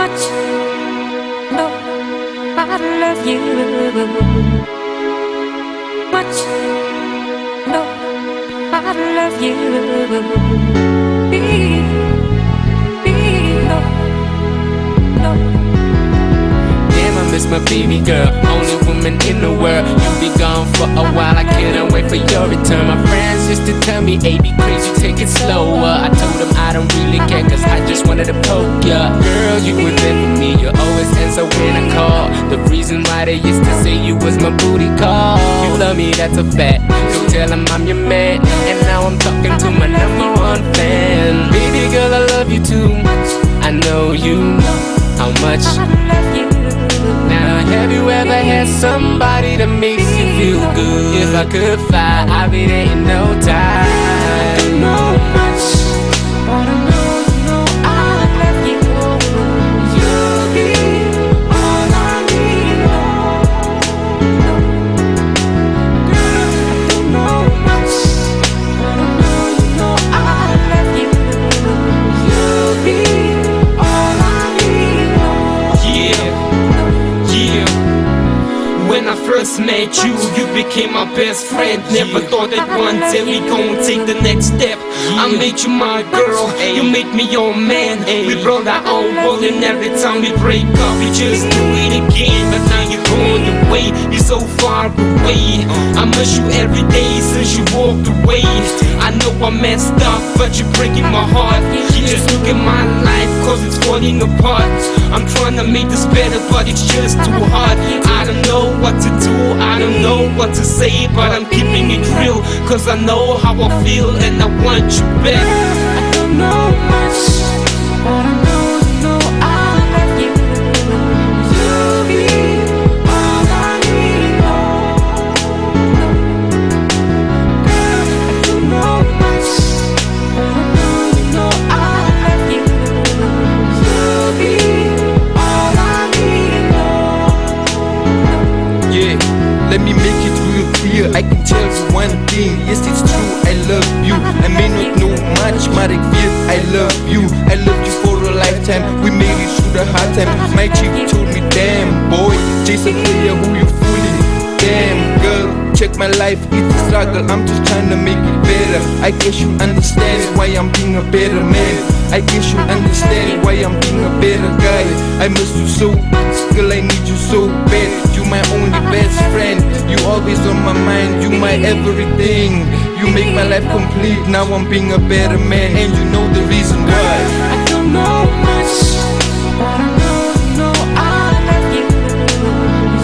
much. No, I love you much. No, I love you. No, no. Damn, I miss my baby girl, only woman in the world. You be gone for a while, I can't wait for your return. My friends used to tell me, hey, be crazy, take it slower. I told them I don't really care, cause I just wanted to poke ya. Girl, you were there for me, you always answer when I call. The reason why they used to say you was my booty call. You love me, that's a fact, so tell them I'm your man. And now I'm talking to my #1 fan. Baby girl, I love you too much. I know you know how much I love you. now. Have you ever had somebody that makes you feel good? If I could fly, I'd be there in no time. I don't know much, but I know you know I love you. You'll be all I need. Girl, I don't know much, but I know you know I love you. You'll be all I need. Yeah. When I first met you, you became my best friend. Never thought that one day we gon' take the next step. I made you my girl, you made me your man. We brought our own world, and every time we break up, we just do it again. But now you're going away, you're so far away. I miss you every day since you walked away. I know I messed up, but you're breaking my heart. You just look at my life, cause it's falling apart. I'm trying to make this better, but it's just too hard. I don't know what to do, I don't know what to say, but I'm keeping it real, cause I know how I feel and I want you back. I don't know much, but I know you know I love you. You'll be all I need. Girl, I don't know much, but I know you know I love you. You'll be all I need. Yeah, let me make it real clear. I can tell you one thing, yes it's true, I love you. I may not know much, but I feel I love you. I loved you for a lifetime, we made it through the hard time. My chief told me, damn boy, Jason Player, who you fooling? Damn girl, check my life, it's a struggle, I'm just trying to make it better. I guess you understand why I'm being a better man. I guess you understand why I'm being a better guy. I miss you so, girl, I need you so bad. You my only best friend, you always on my mind, you my everything. You make my life complete, now I'm being a better man, and you know the reason why. I don't know much, but I know you know I love you.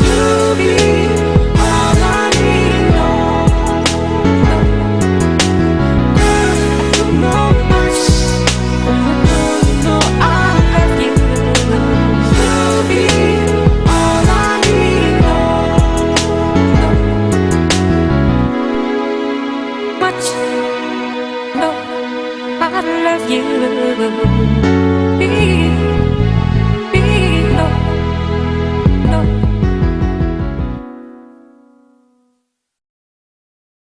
You'll be all I need. Girl, I don't know much, but I know you know I love you. You'll be all I need. Much, no, I love you.